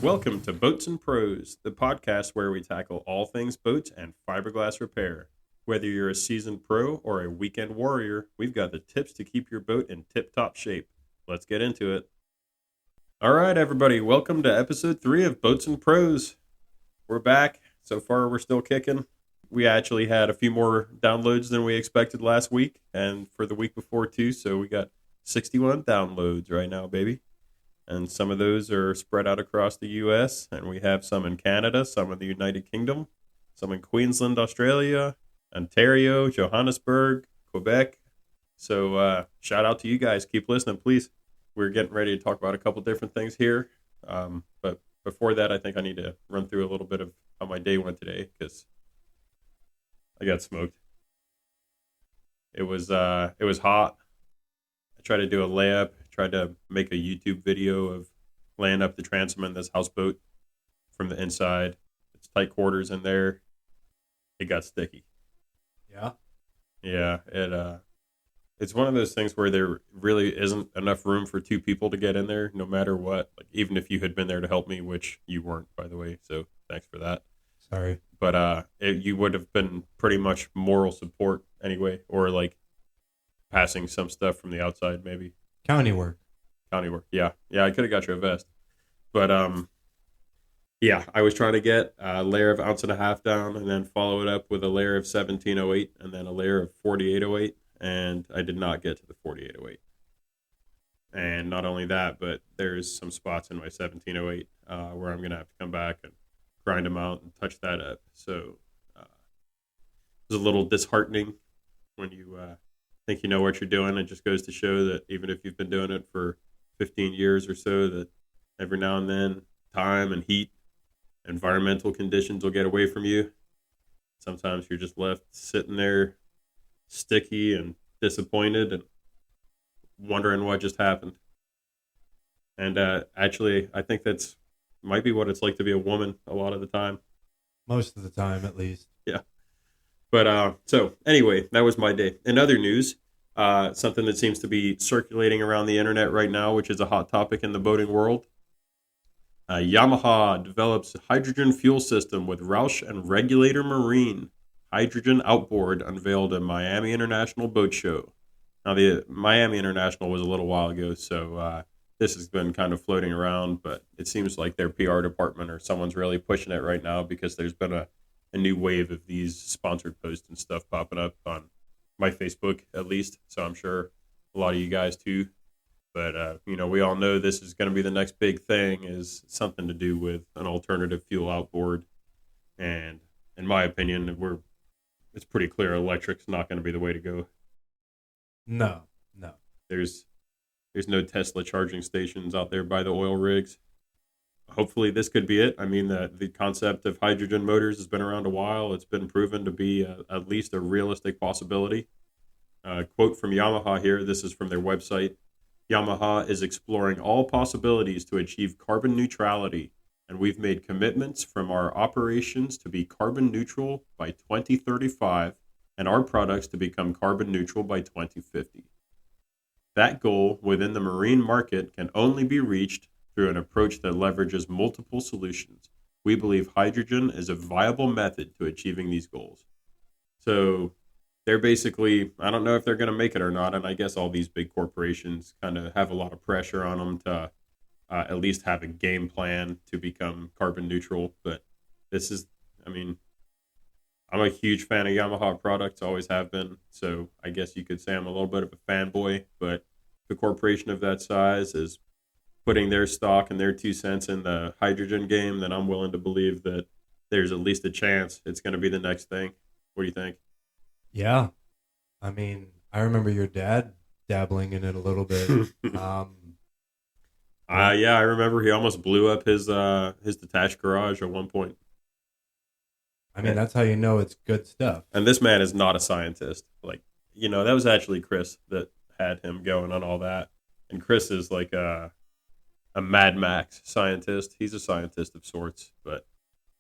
Welcome to Boats and Pros, the podcast where we tackle all things boats and fiberglass repair. Whether you're a seasoned pro or a weekend warrior, we've got the tips to keep your boat in tip-top shape. Let's get into it. All right, everybody, welcome to episode 3 of Boats and Pros. We're back. So far, we're still kicking. We actually had a few more downloads than we expected last week, and for the week before too, so we got 61 downloads right now, baby. And some of those are spread out across the U.S., and we have some in Canada, some in the United Kingdom, some in Queensland, Australia, Ontario, Johannesburg, Quebec. So shout out to you guys. Keep listening, please. We're getting ready to talk about a couple different things here. But before that, I think I need to run through a little bit of how my day went today, because I got smoked. It was hot. I tried to do a layup. Tried to make a YouTube video of laying up the transom in this houseboat from the inside. It's tight quarters in there. It got sticky. Yeah. Yeah. It's one of those things where there really isn't enough room for two people to get in there, no matter what. Like, even if you had been there to help me, which you weren't, by the way. So thanks for that. Sorry. But you would have been pretty much moral support anyway, or like passing some stuff from the outside, maybe. County work. Yeah. I could have got you a vest. But, yeah, I was trying to get a layer of 1.5 ounces down and then follow it up with a layer of 1708 and then a layer of 4808. And I did not get to the 4808. And not only that, but there's some spots in my 1708 where I'm going to have to come back and grind them out and touch that up. So it was a little disheartening when you think you know what you're doing. It just goes to show that even if you've been doing it for 15 years or so, that every now and then time and heat, environmental conditions will get away from you. Sometimes you're just left sitting there sticky and disappointed and wondering what just happened. And actually, I think that's might be what it's like to be a woman a lot of the time. Most of the time, at least. Yeah. But so anyway, that was my day. In other news, something that seems to be circulating around the internet right now, which is a hot topic in the boating world. Yamaha develops hydrogen fuel system with Roush and Regulator Marine. Hydrogen outboard unveiled at Miami International Boat Show. Now, the Miami International was a little while ago, so this has been kind of floating around, but it seems like their PR department or someone's really pushing it right now because there's been a new wave of these sponsored posts and stuff popping up on my Facebook, at least. So I'm sure a lot of you guys too. But, we all know this is going to be the next big thing, is something to do with an alternative fuel outboard. And in my opinion, it's pretty clear electric's not going to be the way to go. No. There's no Tesla charging stations out there by the oil rigs. Hopefully this could be it. I mean, the concept of hydrogen motors has been around a while. It's been proven to be at least a realistic possibility. Quote from Yamaha here. This is from their website. Yamaha is exploring all possibilities to achieve carbon neutrality, and we've made commitments from our operations to be carbon neutral by 2035 and our products to become carbon neutral by 2050. That goal within the marine market can only be reached through an approach that leverages multiple solutions. We believe hydrogen is a viable method to achieving these goals. So they're basically, I don't know if they're going to make it or not, and I guess all these big corporations kind of have a lot of pressure on them to at least have a game plan to become carbon neutral. But this is, I'm a huge fan of Yamaha products, always have been. So I guess you could say I'm a little bit of a fanboy, but the corporation of that size is putting their stock and their 2 cents in the hydrogen game, then I'm willing to believe that there's at least a chance it's going to be the next thing. What do you think? Yeah. I remember your dad dabbling in it a little bit. Yeah, I remember he almost blew up his detached garage at one point. That's how you know it's good stuff. And this man is not a scientist. Like, that was actually Chris that had him going on all that. And Chris is like a Mad Max scientist. He's a scientist of sorts. But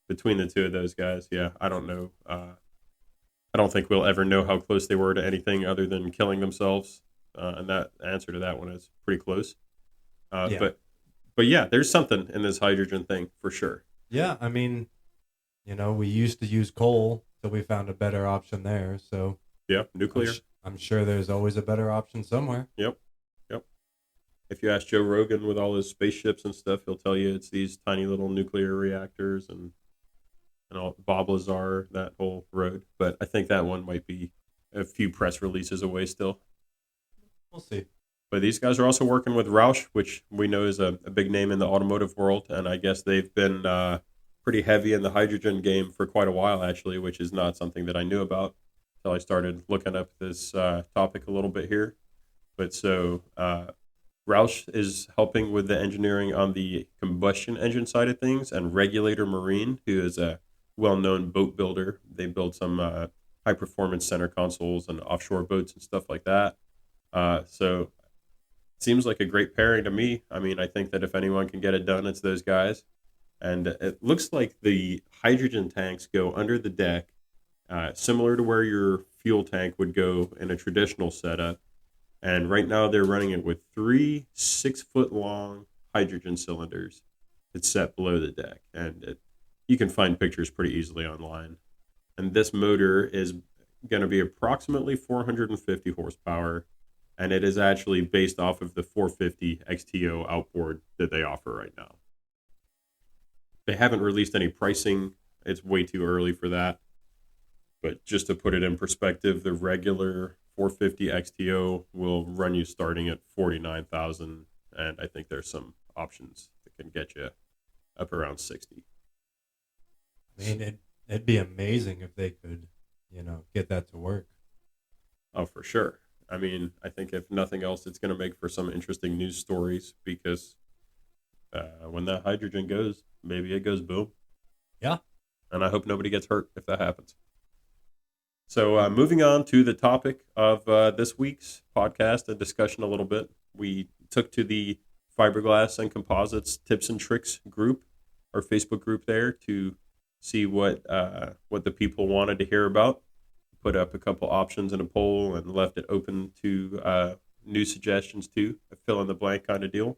between the two of those guys, yeah, I don't know. I don't think we'll ever know how close they were to anything other than killing themselves. And that answer to that one is pretty close. Yeah. But But yeah, there's something in this hydrogen thing for sure. Yeah, I mean, we used to use coal till we found a better option there. So Yeah, nuclear. I'm sure there's always a better option somewhere. Yep, yep. If you ask Joe Rogan with all his spaceships and stuff, he'll tell you it's these tiny little nuclear reactors and all Bob Lazar, that whole road. But I think that one might be a few press releases away still. We'll see. But these guys are also working with Roush, which we know is a big name in the automotive world, and I guess they've been pretty heavy in the hydrogen game for quite a while, actually, which is not something that I knew about until I started looking up this topic a little bit here. But so Roush is helping with the engineering on the combustion engine side of things, and Regulator Marine, who is a well-known boat builder. They build some high-performance center consoles and offshore boats and stuff like that. So seems like a great pairing to me. I mean, I think that if anyone can get it done, it's those guys. And it looks like the hydrogen tanks go under the deck, similar to where your fuel tank would go in a traditional setup. And right now they're running it with 3 6-foot long hydrogen cylinders that's set below the deck. And you can find pictures pretty easily online. And this motor is going to be approximately 450 horsepower, and it is actually based off of the 450 XTO outboard that they offer right now. They haven't released any pricing. It's way too early for that. But just to put it in perspective, the regular 450 XTO will run you starting at 49,000, and I think there's some options that can get you up around 60. I mean, it'd be amazing if they could, get that to work. Oh, for sure. I mean, I think if nothing else, it's going to make for some interesting news stories because when that hydrogen goes, maybe it goes boom. Yeah. And I hope nobody gets hurt if that happens. So moving on to the topic of this week's podcast and discussion a little bit, we took to the fiberglass and composites tips and tricks group, our Facebook group there, to see what the people wanted to hear about. Put up a couple options in a poll and left it open to new suggestions too, a fill in the blank kind of deal.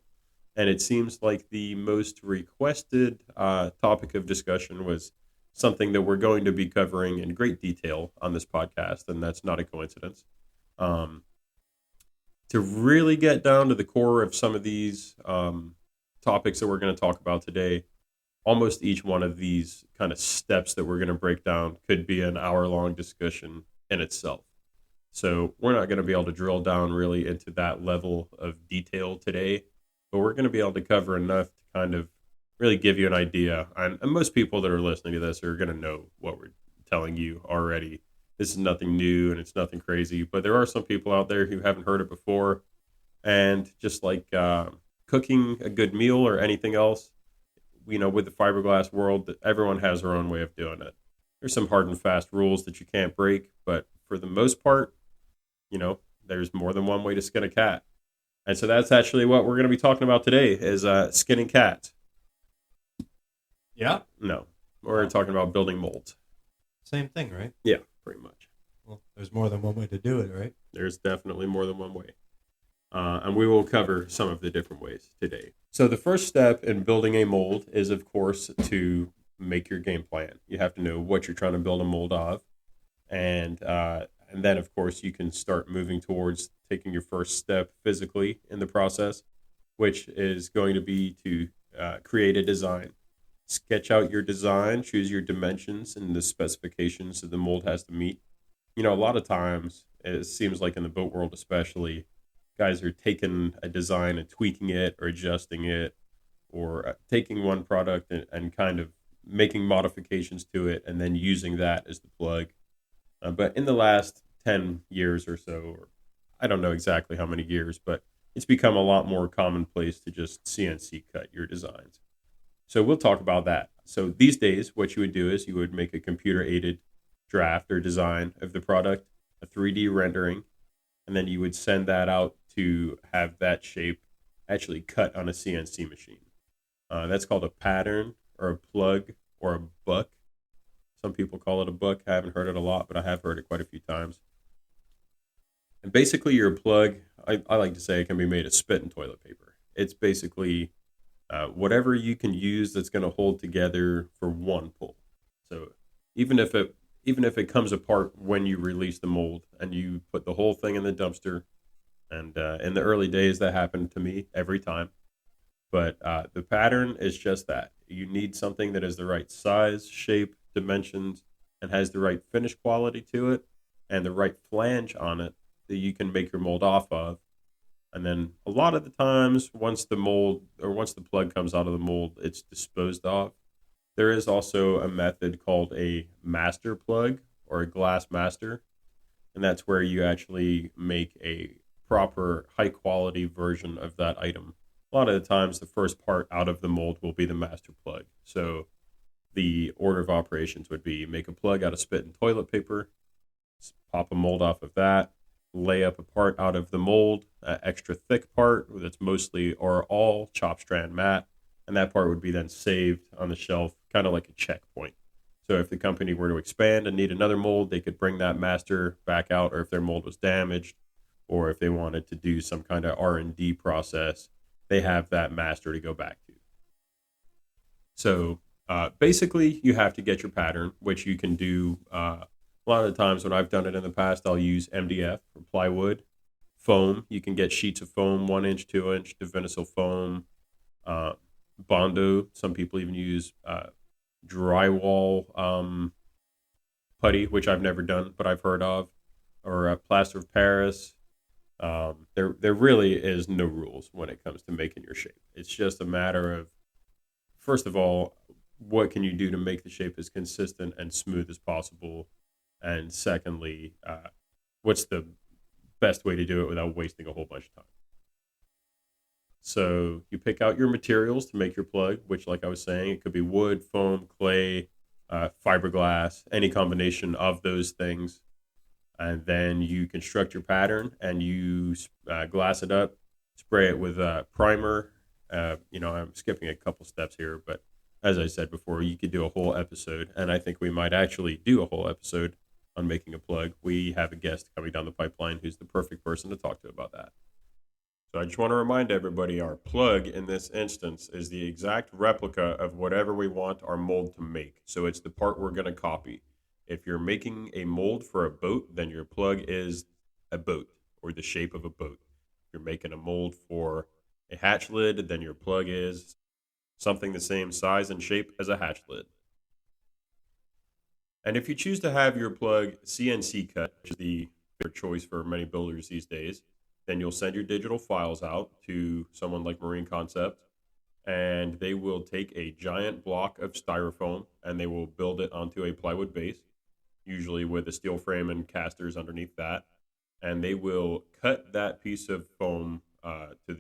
And it seems like the most requested topic of discussion was something that we're going to be covering in great detail on this podcast, and that's not a coincidence. To really get down to the core of some of these topics that we're going to talk about today, almost each one of these kind of steps that we're going to break down could be an hour-long discussion in itself. So we're not going to be able to drill down really into that level of detail today, but we're going to be able to cover enough to kind of really give you an idea. And most people that are listening to this are going to know what we're telling you already. This is nothing new and it's nothing crazy, but there are some people out there who haven't heard it before. And just like cooking a good meal or anything else, with the fiberglass world, everyone has their own way of doing it. There's some hard and fast rules that you can't break, but for the most part, there's more than one way to skin a cat. And so that's actually what we're going to be talking about today is skinning cats. Yeah? No, we're talking about building molds. Same thing, right? Yeah, pretty much. Well, there's more than one way to do it, right? There's definitely more than one way. And we will cover some of the different ways today. So the first step in building a mold is, of course, to make your game plan. You have to know what you're trying to build a mold of. And then, of course, you can start moving towards taking your first step physically in the process, which is going to be to create a design. Sketch out your design, choose your dimensions and the specifications that the mold has to meet. A lot of times, it seems like in the boat world especially, guys are taking a design and tweaking it or adjusting it or taking one product and kind of making modifications to it and then using that as the plug. But in the last 10 years or so, or I don't know exactly how many years, but it's become a lot more commonplace to just CNC cut your designs. So we'll talk about that. So these days, what you would do is you would make a computer-aided draft or design of the product, a 3D rendering, and then you would send that out to have that shape actually cut on a CNC machine. That's called a pattern or a plug or a buck. Some people call it a buck. I haven't heard it a lot, but I have heard it quite a few times. And basically your plug, I like to say it can be made of spit and toilet paper. It's basically Whatever you can use that's going to hold together for one pull. So even if it even if it comes apart when you release the mold and you put the whole thing in the dumpster, and in the early days that happened to me every time. But the pattern is just that you need something that is the right size, shape, dimensions, and has the right finish quality to it, and the right flange on it that you can make your mold off of. And then a lot of the times, once the plug comes out of the mold, it's disposed of. There is also a method called a master plug or a glass master, and that's where you actually make a proper high quality version of that item. A lot of the times, the first part out of the mold will be the master plug. So the order of operations would be make a plug out of spit and toilet paper, pop a mold off of that, lay up a part out of the mold, an extra thick part that's mostly or all chop strand mat, and that part would be then saved on the shelf, kind of like a checkpoint. So if the company were to expand and need another mold, they could bring that master back out, or if their mold was damaged, or if they wanted to do some kind of R&D process, they have that master to go back to. So basically, you have to get your pattern, which you can do. A lot of the times when I've done it in the past, I'll use MDF or plywood, foam. You can get sheets of foam, 1 inch, 2 inch, divinyl foam, uh, Bondo. Some people even use drywall putty, which I've never done, but I've heard of, or plaster of Paris. There really is no rules when it comes to making your shape. It's just a matter of, first of all, what can you do to make the shape as consistent and smooth as possible, and secondly, what's the best way to do it without wasting a whole bunch of time. So you pick out your materials to make your plug, which, like I was saying, it could be wood, foam, clay, fiberglass, any combination of those things. And then you construct your pattern and you glass it up, spray it with primer. I'm skipping a couple steps here, but as I said before, you could do a whole episode, and I think we might actually do a whole episode on making a plug. We have a guest coming down the pipeline who's the perfect person to talk to about that. So I just want to remind everybody our plug in this instance is the exact replica of whatever we want our mold to make. So it's the part we're going to copy. If you're making a mold for a boat, then your plug is a boat or the shape of a boat. If you're making a mold for a hatch lid, then your plug is something the same size and shape as a hatch lid. And if you choose to have your plug CNC cut, which is the better choice for many builders these days, then you'll send your digital files out to someone like Marine Concept, and they will take a giant block of styrofoam and they will build it onto a plywood base, usually with a steel frame and casters underneath that. And they will cut that piece of foam to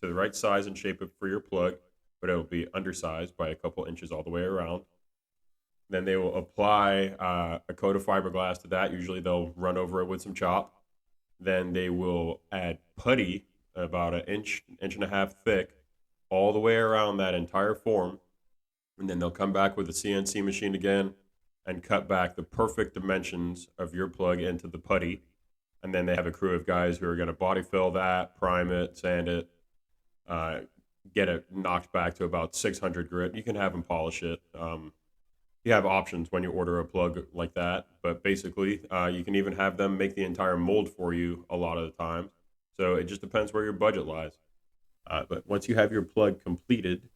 the right size and shape for your plug, but it will be undersized by a couple inches all the way around. Then they will apply a coat of fiberglass to that. Usually they'll run over it with some chop. Then they will add putty about an inch, inch and a half thick, all the way around that entire form. And then they'll come back with a CNC machine again and cut back the perfect dimensions of your plug into the putty. And then they have a crew of guys who are going to body fill that, prime it, sand it, get it knocked back to about 600 grit. You can have them polish it. You have options when you order a plug like that, but basically you can even have them make the entire mold for you a lot of the time. So it just depends where your budget lies. But once you have your plug completed,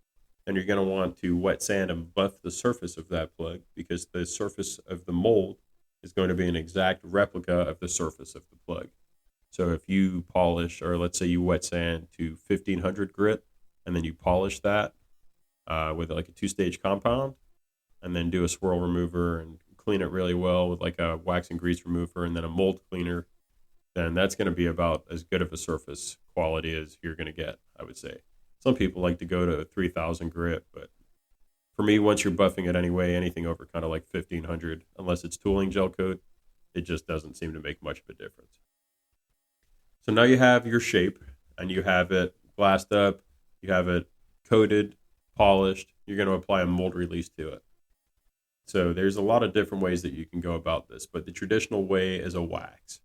then you're going to want to wet sand and buff the surface of that plug, because the surface of the mold is going to be an exact replica of the surface of the plug. So if you polish, or let's say you wet sand to 1500 grit, and then you polish that with like a 2-stage compound, and then do a swirl remover and clean it really well with like a wax and grease remover and then a mold cleaner, then that's going to be about as good of a surface quality as you're going to get, I would say. Some people like to go to 3,000 grit, but for me, once you're buffing it anyway, anything over kind of like 1,500, unless it's tooling gel coat, it just doesn't seem to make much of a difference. So now you have your shape, and you have it glassed up, you have it coated, polished, you're going to apply a mold release to it. So there's a lot of different ways that you can go about this, but the traditional way is a wax.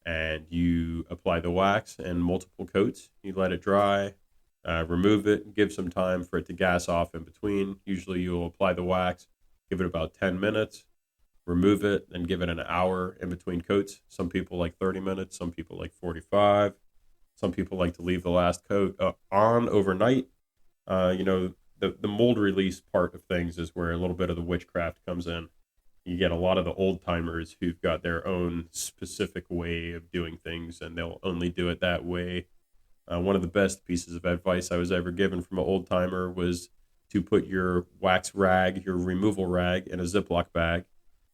And you apply the wax in multiple coats. You let it dry. remove it, give some time for it to gas off in between. Usually you'll apply the wax, give it about 10 minutes, remove it, and give it an hour in between coats. Some people like 30 minutes, some people like 45. Some people like to leave the last coat on overnight. The mold release part of things is where a little bit of the witchcraft comes in. You get a lot of the old timers who've got their own specific way of doing things, and they'll only do it that way. One of the best pieces of advice I was ever given from an old timer was to put your wax rag, your removal rag, in a Ziploc bag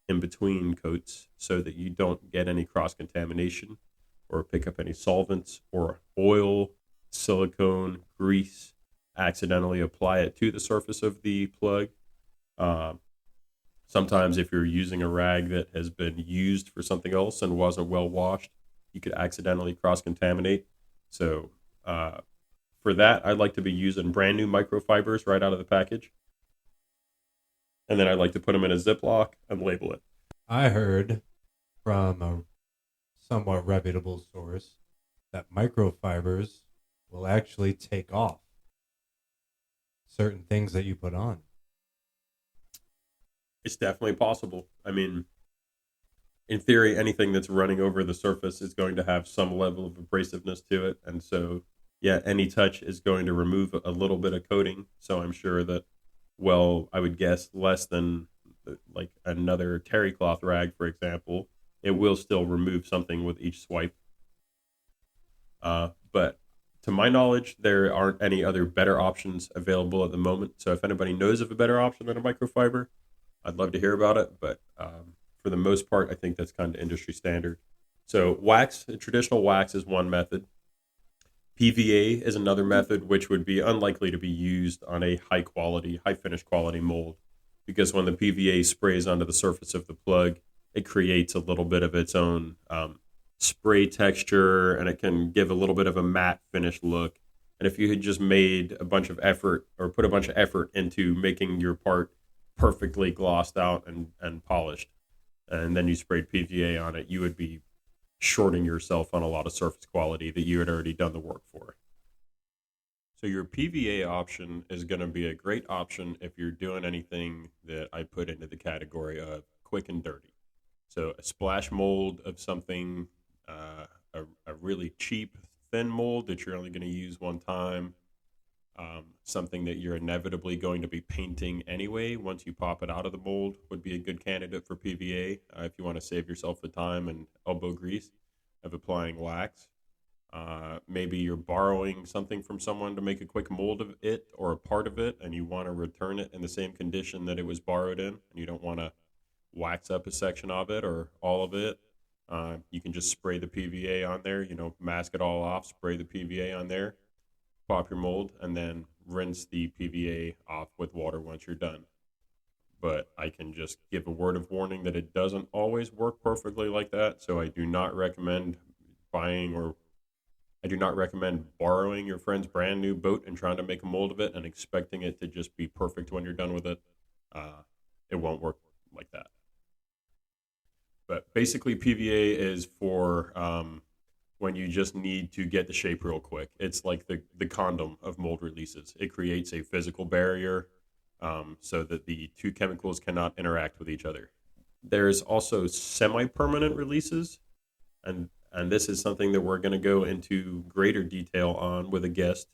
in between coats so that you don't get any cross contamination or pick up any solvents or oil, silicone, grease, accidentally apply it to the surface of the plug. Uh, Sometimes, if you're using a rag that has been used for something else and wasn't well washed, you could accidentally cross contaminate. So, uh, for that, I'd like to be using brand new microfibers right out of the package. And then I'd like to put them in a Ziploc and label it. I heard from a somewhat reputable source that microfibers will actually take off certain things that you put on. It's definitely possible. I mean, in theory, anything that's running over the surface is going to have some level of abrasiveness to it. And so, yeah, any touch is going to remove a little bit of coating. So I'm sure that, well, I would guess less than like another terry cloth rag, for example, it will still remove something with each swipe. But to my knowledge, there aren't any other better options available at the moment. So if anybody knows of a better option than a microfiber, I'd love to hear about it. But for the most part, I think that's kind of industry standard. So wax, traditional wax is one method. PVA is another method, which would be unlikely to be used on a high quality, high finish quality mold, because when the PVA sprays onto the surface of the plug, it creates a little bit of its own spray texture, and it can give a little bit of a matte finish look. And if you had just made a bunch of effort or put a bunch of effort into making your part perfectly glossed out and polished, and then you sprayed PVA on it, you would be shorting yourself on a lot of surface quality that you had already done the work for. So your PVA option is going to be a great option if you're doing anything that I put into the category of quick and dirty. So a splash mold of something, a really cheap thin mold that you're only going to use one time, something that you're inevitably going to be painting anyway once you pop it out of the mold would be a good candidate for PVA if you want to save yourself the time and elbow grease of applying wax. Maybe you're borrowing something from someone to make a quick mold of it or a part of it, and you want to return it in the same condition that it was borrowed in, and you don't want to wax up a section of it or all of it. You can just spray the PVA on there, mask it all off, spray the PVA on there, pop your mold, and then rinse the PVA off with water once you're done. But I can just give a word of warning that it doesn't always work perfectly like that, so I do not recommend borrowing your friend's brand new boat and trying to make a mold of it and expecting it to just be perfect when you're done with it. It won't work like that. But basically, PVA is for when you just need to get the shape real quick. It's like the condom of mold releases. It creates a physical barrier so that the two chemicals cannot interact with each other. There's also semi-permanent releases, and this is something that we're going to go into greater detail on with a guest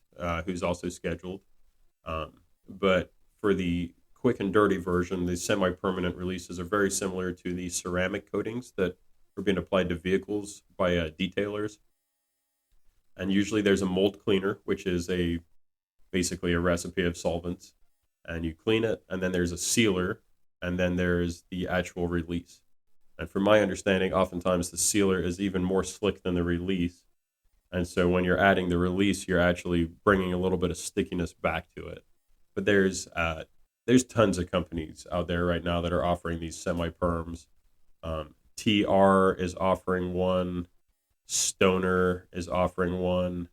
who's also scheduled. But for the quick and dirty version, the semi-permanent releases are very similar to the ceramic coatings that are being applied to vehicles by detailers. And usually there's a mold cleaner, which is basically a recipe of solvents, and you clean it, and then there's a sealer, and then there's the actual release. And from my understanding, oftentimes the sealer is even more slick than the release. And so when you're adding the release, you're actually bringing a little bit of stickiness back to it. But there's tons of companies out there right now that are offering these semi-perms. TR is offering one. Stoner is offering one.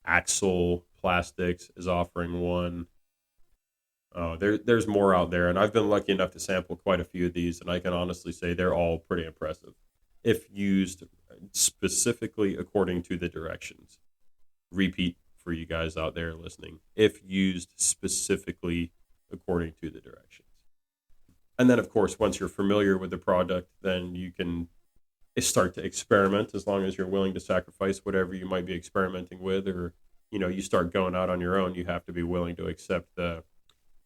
Axle Plastics is offering one. There's more out there, and I've been lucky enough to sample quite a few of these, and I can honestly say they're all pretty impressive if used specifically according to the directions. Repeat for you guys out there listening if used specifically according to the directions. And then, of course, once you're familiar with the product, then you can start to experiment as long as you're willing to sacrifice whatever you might be experimenting with, or you start going out on your own. You have to be willing to accept the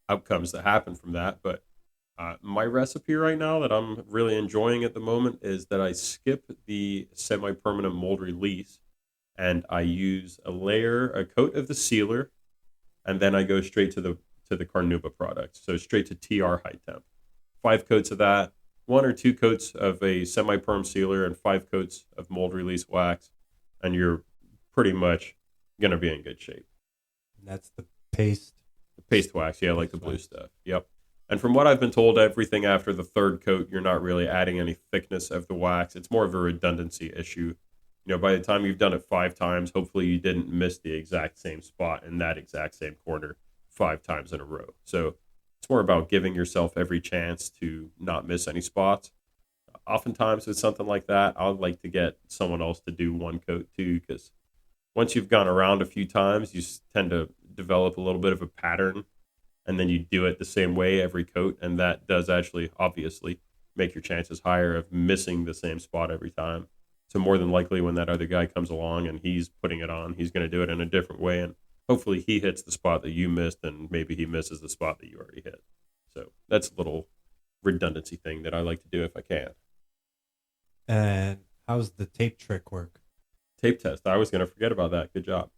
outcomes that happen from that. But my recipe right now that I'm really enjoying at the moment is that I skip the semi-permanent mold release and I use a coat of the sealer, and then I go straight to the Carnauba product. So straight to TR high temp. 5 coats of that, 1 or 2 coats of a semi-perm sealer, and 5 coats of mold release wax, and you're pretty much gonna be in good shape. And that's the paste. The paste wax, yeah, like the Paste blue wax. stuff. Yep. And from what I've been told, everything after the 3rd coat, you're not really adding any thickness of the wax. It's more of a redundancy issue. By the time you've done it 5 times, hopefully you didn't miss the exact same spot in that exact same corner 5 times in a row. So it's more about giving yourself every chance to not miss any spots. Oftentimes with something like that, I'd like to get someone else to do 1 coat too, because once you've gone around a few times, you tend to develop a little bit of a pattern, and then you do it the same way every coat, and that does actually obviously make your chances higher of missing the same spot every time. So more than likely when that other guy comes along and he's putting it on, he's going to do it in a different way, and hopefully he hits the spot that you missed, and maybe he misses the spot that you already hit. So that's a little redundancy thing that I like to do if I can. And how's the tape trick work? Tape test. I was going to forget about that. Good job.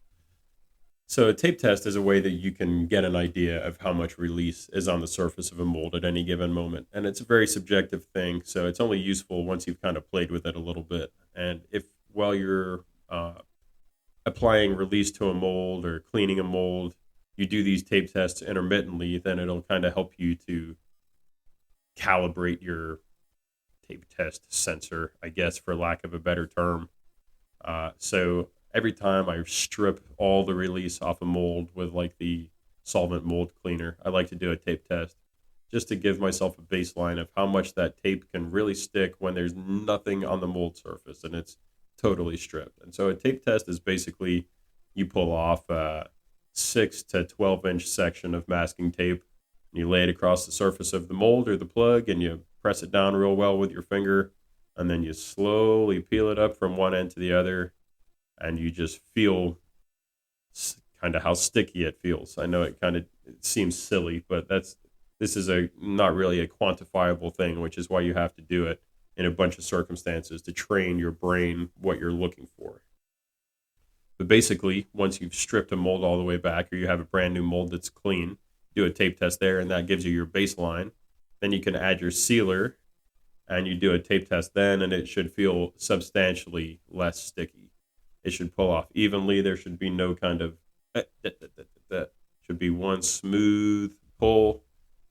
So a tape test is a way that you can get an idea of how much release is on the surface of a mold at any given moment. And it's a very subjective thing, so it's only useful once you've kind of played with it a little bit. And if while you're applying release to a mold or cleaning a mold, you do these tape tests intermittently, then it'll kind of help you to calibrate your tape test sensor, I guess, for lack of a better term. So every time I strip all the release off a mold with like the solvent mold cleaner, I like to do a tape test just to give myself a baseline of how much that tape can really stick when there's nothing on the mold surface and it's totally stripped. And so a tape test is basically you pull off a 6 to 12-inch section of masking tape, and you lay it across the surface of the mold or the plug, and you press it down real well with your finger, and then you slowly peel it up from one end to the other, and you just feel kind of how sticky it feels. I know it seems silly, but this is not really a quantifiable thing, which is why you have to do it in a bunch of circumstances to train your brain what you're looking for. But basically, once you've stripped a mold all the way back, or you have a brand new mold that's clean, do a tape test there, and that gives you your baseline. Then you can add your sealer, and you do a tape test then, and it should feel substantially less sticky. It should pull off evenly. There should be no kind of should be one smooth pull,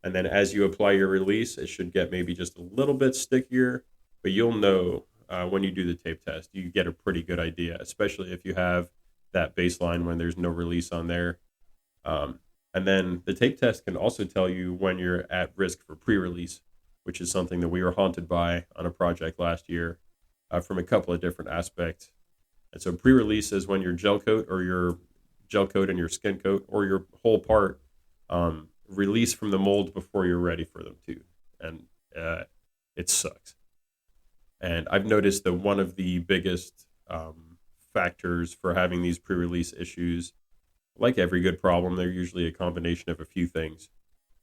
and then as you apply your release, it should get maybe just a little bit stickier, but you'll know when you do the tape test. You get a pretty good idea, especially if you have that baseline when there's no release on there. And then the tape test can also tell you when you're at risk for pre-release, which is something that we were haunted by on a project last year from a couple of different aspects. And so pre-release is when your gel coat and your skin coat or your whole part release from the mold before you're ready for them to. And it sucks. And I've noticed that one of the biggest factors for having these pre-release issues, like every good problem, they're usually a combination of a few things.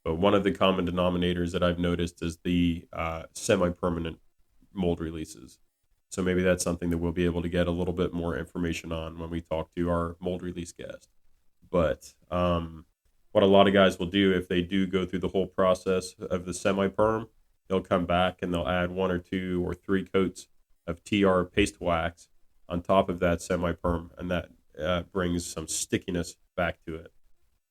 But one of the common denominators that I've noticed is the semi-permanent mold releases. So maybe that's something that we'll be able to get a little bit more information on when we talk to our mold release guest. But what a lot of guys will do if they do go through the whole process of the semi-perm, they'll come back and they'll add 1 or 2 or 3 coats of TR paste wax on top of that semi-perm, and that brings some stickiness back to it.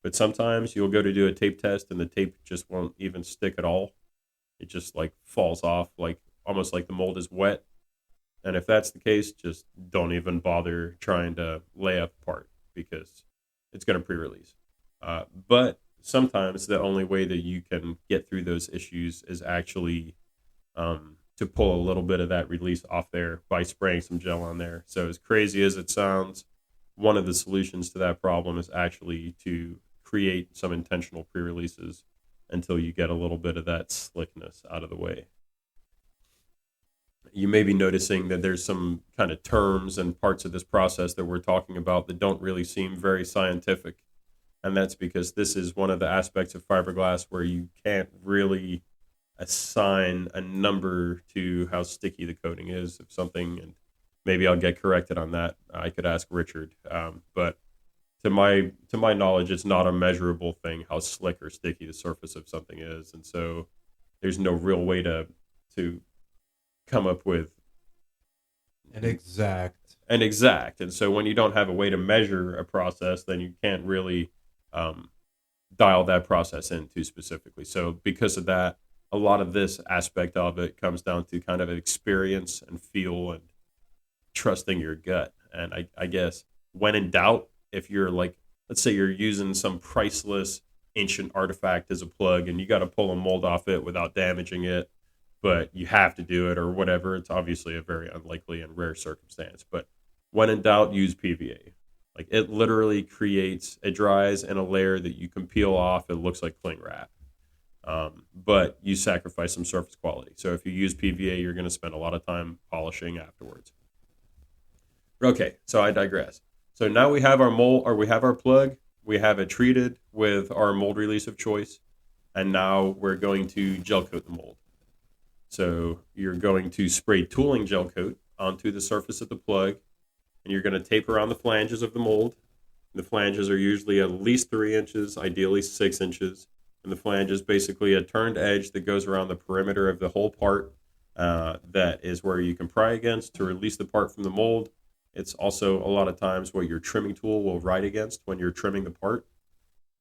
But sometimes you'll go to do a tape test and the tape just won't even stick at all. It just like falls off, like almost like the mold is wet. And if that's the case, just don't even bother trying to lay up a part because it's going to pre-release. But sometimes the only way that you can get through those issues is actually to pull a little bit of that release off there by spraying some gel on there. So as crazy as it sounds, one of the solutions to that problem is actually to create some intentional pre-releases until you get a little bit of that slickness out of the way. You may be noticing that there's some kind of terms and parts of this process that we're talking about that don't really seem very scientific. And that's because this is one of the aspects of fiberglass where you can't really assign a number to how sticky the coating is of something. And maybe I'll get corrected on that. I could ask Richard. But to my knowledge, it's not a measurable thing how slick or sticky the surface of something is. And so there's no real way to come up with An exact. an exact. And so when you don't have a way to measure a process, then you can't really um, dial that process in too specifically. So because of that, a lot of this aspect of it comes down to kind of experience and feel and trusting your gut. And I guess when in doubt, if you're like, let's say you're using some priceless ancient artifact as a plug and you got to pull a mold off it without damaging it, but you have to do it or whatever, it's obviously a very unlikely and rare circumstance. But when in doubt, use PVA. Like it literally creates, it dries in a layer that you can peel off. It looks like cling wrap. But you sacrifice some surface quality. So if you use PVA, you're going to spend a lot of time polishing afterwards. Okay, so I digress. So now we have our mold, or we have our plug. We have it treated with our mold release of choice, and now we're going to gel coat the mold. So you're going to spray tooling gel coat onto the surface of the plug, and you're going to tape around the flanges of the mold. The flanges are usually at least 3 inches, ideally 6 inches. And the flange is basically a turned edge that goes around the perimeter of the whole part. That is where you can pry against to release the part from the mold. It's also a lot of times what your trimming tool will ride against when you're trimming the part.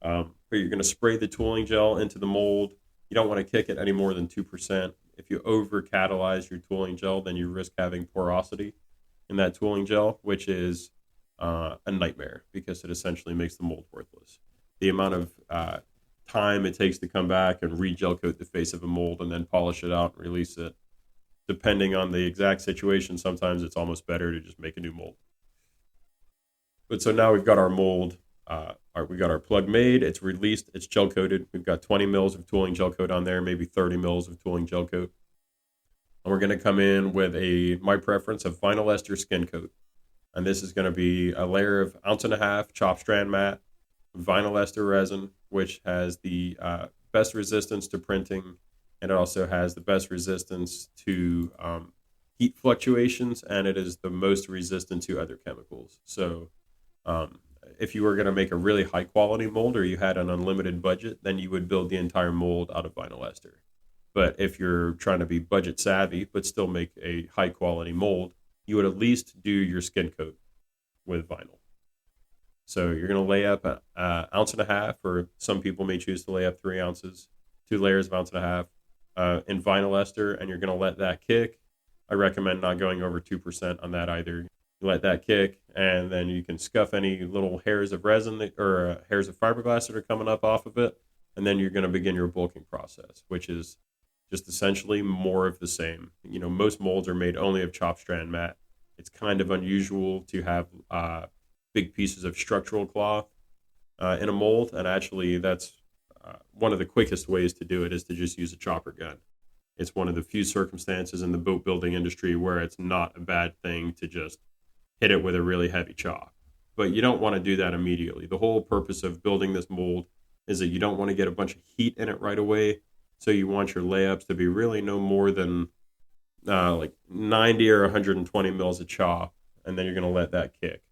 But you're going to spray the tooling gel into the mold. You don't want to kick it any more than 2%. If you over catalyze your tooling gel, then you risk having porosity in that tooling gel, which is a nightmare because it essentially makes the mold worthless. The amount of time it takes to come back and re-gel coat the face of a mold and then polish it out and release it, depending on the exact situation, sometimes it's almost better to just make a new mold. But so now we've got our mold, we got our plug made, it's released, it's gel coated. We've got 20 mils of tooling gel coat on there, maybe 30 mils of tooling gel coat. And we're going to come in with my preference, a vinyl ester skin coat. And this is going to be a layer of 1.5 ounce chop strand matte, vinyl ester resin, which has the best resistance to printing, and it also has the best resistance to heat fluctuations, and it is the most resistant to other chemicals. So if you were going to make a really high quality mold or you had an unlimited budget, then you would build the entire mold out of vinyl ester. But if you're trying to be budget savvy but still make a high quality mold, you would at least do your skin coat with vinyl. So you're going to lay up an 1.5 ounces, or some people may choose to lay up 3 ounces, 2 layers of 1.5 ounces in vinyl ester, and you're going to let that kick. I recommend not going over 2% on that either. You let that kick, and then you can scuff any little hairs of resin or hairs of fiberglass that are coming up off of it, and then you're going to begin your bulking process, which is just essentially more of the same. You know, most molds are made only of chop strand matte. It's kind of unusual to have big pieces of structural cloth in a mold, and actually that's one of the quickest ways to do it is to just use a chopper gun. It's one of the few circumstances in the boat building industry where it's not a bad thing to just hit it with a really heavy chop. But you don't want to do that immediately. The whole purpose of building this mold is that you don't want to get a bunch of heat in it right away. So you want your layups to be really no more than like 90 or 120 mils of chop, and then you're going to let that kick.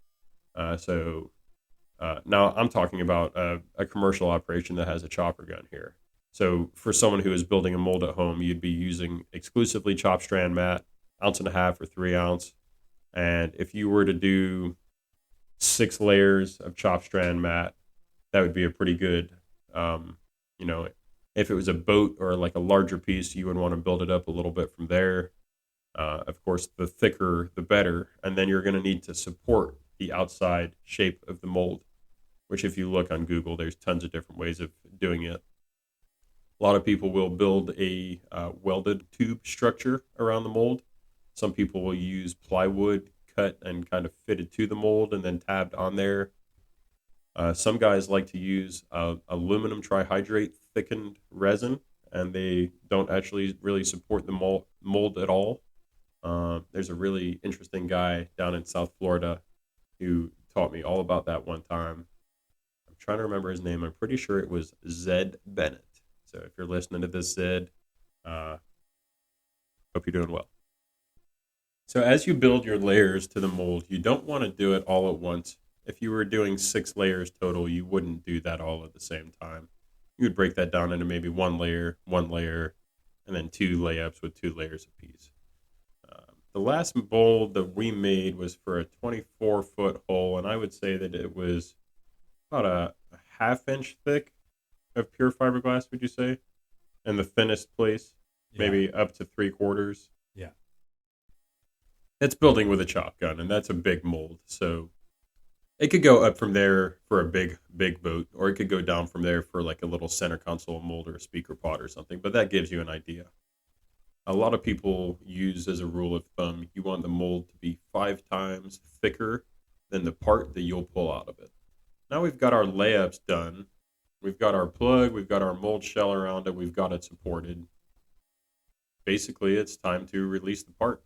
Now I'm talking about a commercial operation that has a chopper gun here. So for someone who is building a mold at home, you'd be using exclusively chop strand matte, 1.5 ounces or 3 ounce. And if you were to do 6 layers of chop strand matte, that would be a pretty good, if it was a boat or like a larger piece, you would want to build it up a little bit from there. Of course, the thicker, the better. And then you're going to need to support the outside shape of the mold, which if you look on Google, there's tons of different ways of doing it. A lot of people will build a welded tube structure around the mold. Some people will use plywood cut and kind of fitted to the mold and then tabbed on there. Some guys like to use aluminum trihydrate thickened resin, and they don't actually really support the mold at all. There's a really interesting guy down in South Florida who taught me all about that one time. I'm trying to remember his name. I'm pretty sure it was Zed Bennett. So if you're listening to this, Zed, uh, hope you're doing well. So as you build your layers to the mold, you don't want to do it all at once. If you were doing 6 layers total, you wouldn't do that all at the same time. You would break that down into maybe one layer, and then 2 layups with 2 layers apiece. The last mold that we made was for a 24-foot hole, and I would say that it was about a half-inch thick of pure fiberglass, would you say? And the thinnest place, maybe up to 3/4. Yeah. It's building with a chop gun, and that's a big mold. So it could go up from there for a big boat, or it could go down from there for like a little center console mold or a speaker pod or something. But that gives you an idea. A lot of people use as a rule of thumb, you want the mold to be 5 times thicker than the part that you'll pull out of it. Now we've got our layups done. We've got our plug, we've got our mold shell around it, we've got it supported. Basically, it's time to release the part.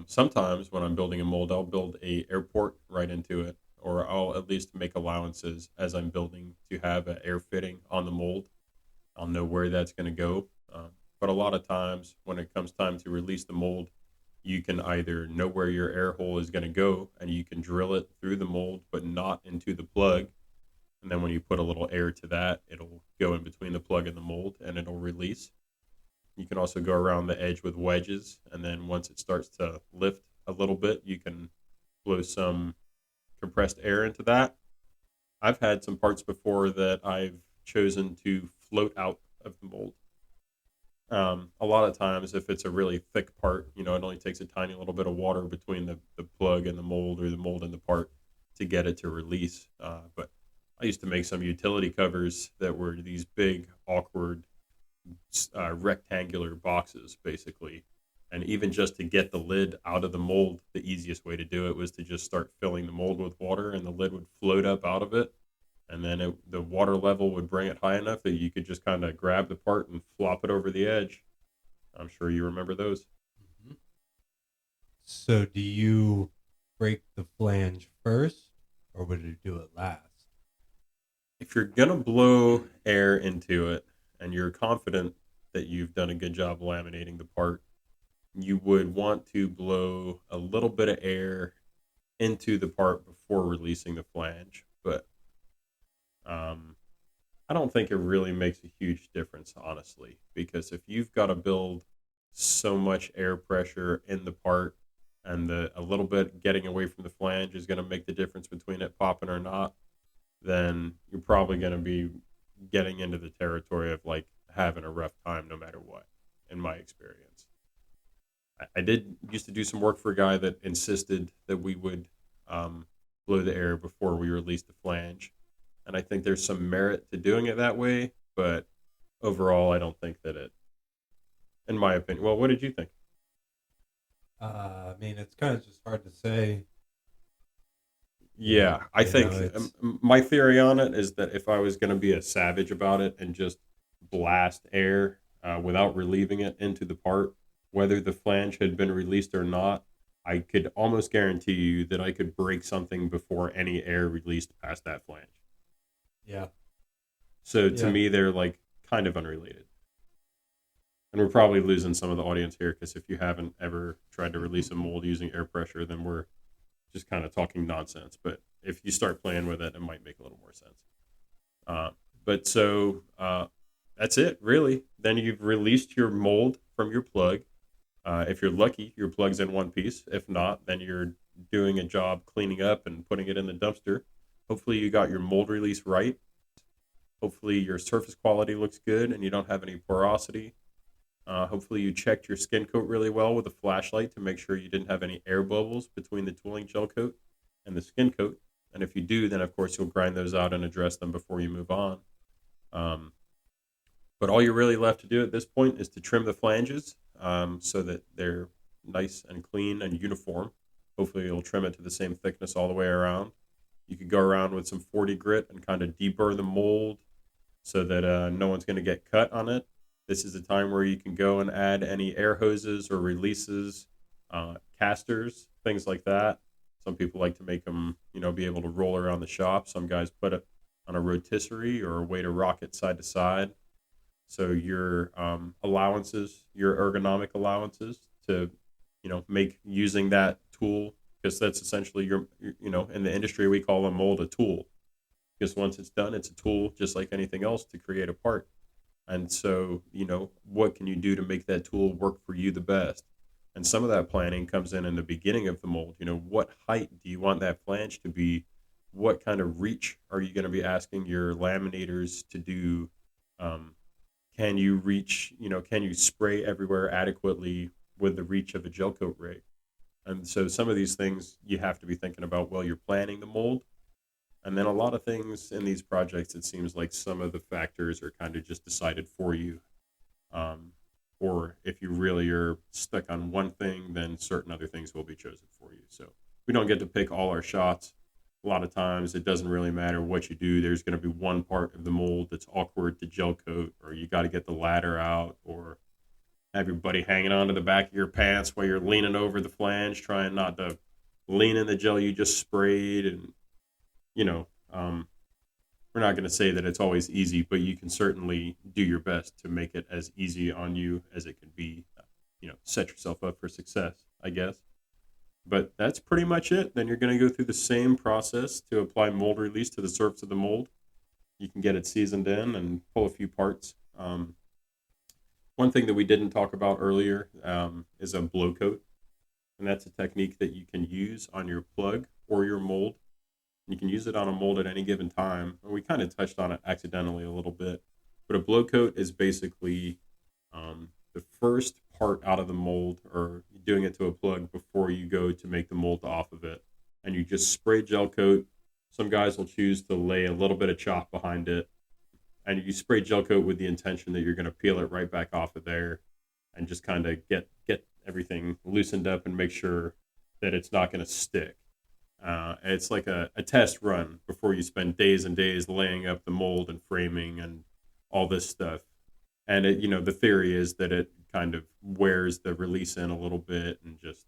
Sometimes when I'm building a mold, I'll build a airport right into it, or I'll at least make allowances as I'm building to have an air fitting on the mold. I'll know where that's going to go. But a lot of times when it comes time to release the mold, you can either know where your air hole is going to go and you can drill it through the mold, but not into the plug. And then when you put a little air to that, it'll go in between the plug and the mold and it'll release. You can also go around the edge with wedges. And then once it starts to lift a little bit, you can blow some compressed air into that. I've had some parts before that I've chosen to float out of the mold. A lot of times, if it's a really thick part, it only takes a tiny little bit of water between the plug and the mold, or the mold and the part, to get it to release. But I used to make some utility covers that were these big, awkward, rectangular boxes, basically. And even just to get the lid out of the mold, the easiest way to do it was to just start filling the mold with water, and the lid would float up out of it. And then the water level would bring it high enough that you could just kind of grab the part and flop it over the edge. I'm sure you remember those. Mm-hmm. So do you break the flange first, or would you do it last? If you're going to blow air into it and you're confident that you've done a good job laminating the part, you would want to blow a little bit of air into the part before releasing the flange. But I don't think it really makes a huge difference, honestly, because if you've got to build so much air pressure in the part, and a little bit getting away from the flange is going to make the difference between it popping or not, then you're probably going to be getting into the territory of like having a rough time no matter what, in my experience. I did used to do some work for a guy that insisted that we would blow the air before we released the flange. And I think there's some merit to doing it that way, but overall, I don't think that in my opinion. Well, what did you think? I mean, it's kind of just hard to say. Yeah, I think my theory on it is that if I was going to be a savage about it and just blast air without relieving it into the part, whether the flange had been released or not, I could almost guarantee you that I could break something before any air released past that flange. Yeah. So to me, they're like kind of unrelated. And we're probably losing some of the audience here because if you haven't ever tried to release a mold using air pressure, then we're just kind of talking nonsense. But if you start playing with it, it might make a little more sense. That's it, really. Then you've released your mold from your plug. If you're lucky, your plug's in one piece. If not, then you're doing a job cleaning up and putting it in the dumpster. Hopefully you got your mold release right. Hopefully your surface quality looks good and you don't have any porosity. Hopefully you checked your skin coat really well with a flashlight to make sure you didn't have any air bubbles between the tooling gel coat and the skin coat. And if you do, then of course you'll grind those out and address them before you move on. But all you're really left to do at this point is to trim the flanges so that they're nice and clean and uniform. Hopefully, you'll trim it to the same thickness all the way around. You could go around with some 40 grit and kind of deburr the mold so that no one's going to get cut on it. This is a time where you can go and add any air hoses or releases, casters, things like that. Some people like to make them, be able to roll around the shop. Some guys put it on a rotisserie or a way to rock it side to side. So your allowances, your ergonomic allowances to, make using that tool, because that's essentially in the industry we call a mold a tool, because once it's done, it's a tool just like anything else to create a part. And so, what can you do to make that tool work for you the best? And some of that planning comes in the beginning of the mold. What height do you want that flange to be? What kind of reach are you going to be asking your laminators to do? Um, can you reach, can you spray everywhere adequately with the reach of a gel coat rig? And so some of these things you have to be thinking about while you're planning the mold. And then a lot of things in these projects, it seems like some of the factors are kind of just decided for you. Um, or if you really are stuck on one thing, then certain other things will be chosen for you. So we don't get to pick all our shots. A lot of times it doesn't really matter what you do. There's going to be one part of the mold that's awkward to gel coat, or you got to get the ladder out, or have your buddy hanging onto the back of your pants while you're leaning over the flange, trying not to lean in the gel you just sprayed. And, you know, um, we're not going to say that it's always easy, but you can certainly do your best to make it as easy on you as it can be. Set yourself up for success, I guess. But that's pretty much it. Then you're going to go through the same process to apply mold release to the surface of the mold. You can get it seasoned in and pull a few parts. One thing that we didn't talk about earlier is a blow coat. And that's a technique that you can use on your plug or your mold. You can use it on a mold at any given time. And we kind of touched on it accidentally a little bit. But a blow coat is basically the first part out of the mold, or doing it to a plug before you go to make the mold off of it. And you just spray gel coat. Some guys will choose to lay a little bit of chalk behind it. And you spray gel coat with the intention that you're going to peel it right back off of there and just kind of get everything loosened up and make sure that it's not going to stick. It's like a test run before you spend days and days laying up the mold and framing and all this stuff. And the theory is that it kind of wears the release in a little bit, and just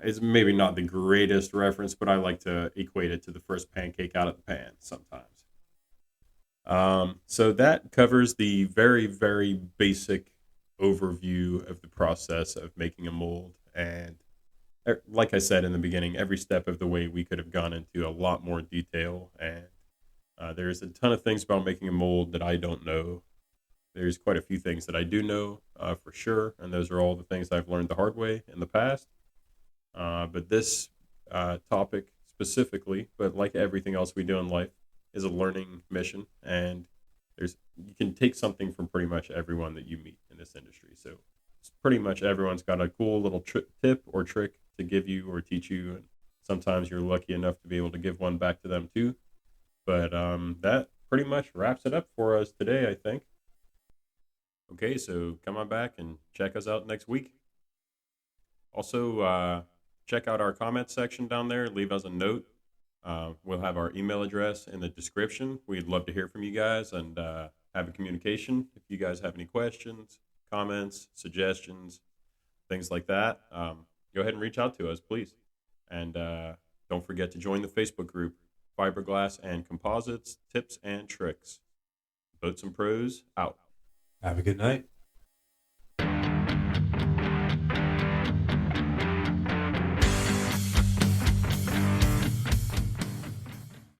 it's maybe not the greatest reference, but I like to equate it to the first pancake out of the pan sometimes. So that covers the very, very basic overview of the process of making a mold. And like I said in the beginning, every step of the way we could have gone into a lot more detail. And there's a ton of things about making a mold that I don't know. There's quite a few things that I do know for sure. And those are all the things I've learned the hard way in the past. But this topic specifically, but like everything else we do in life, is a learning mission. And you can take something from pretty much everyone that you meet in this industry. So pretty much everyone's got a cool little tip or trick to give you or teach you. And sometimes you're lucky enough to be able to give one back to them too. But that pretty much wraps it up for us today, I think. Okay, so come on back and check us out next week. Also, check out our comment section down there. Leave us a note. We'll have our email address in the description. We'd love to hear from you guys and have a communication. If you guys have any questions, comments, suggestions, things like that, go ahead and reach out to us, please. And don't forget to join the Facebook group, Fiberglass and Composites, Tips and Tricks. Boats and Pros out. Have a good night.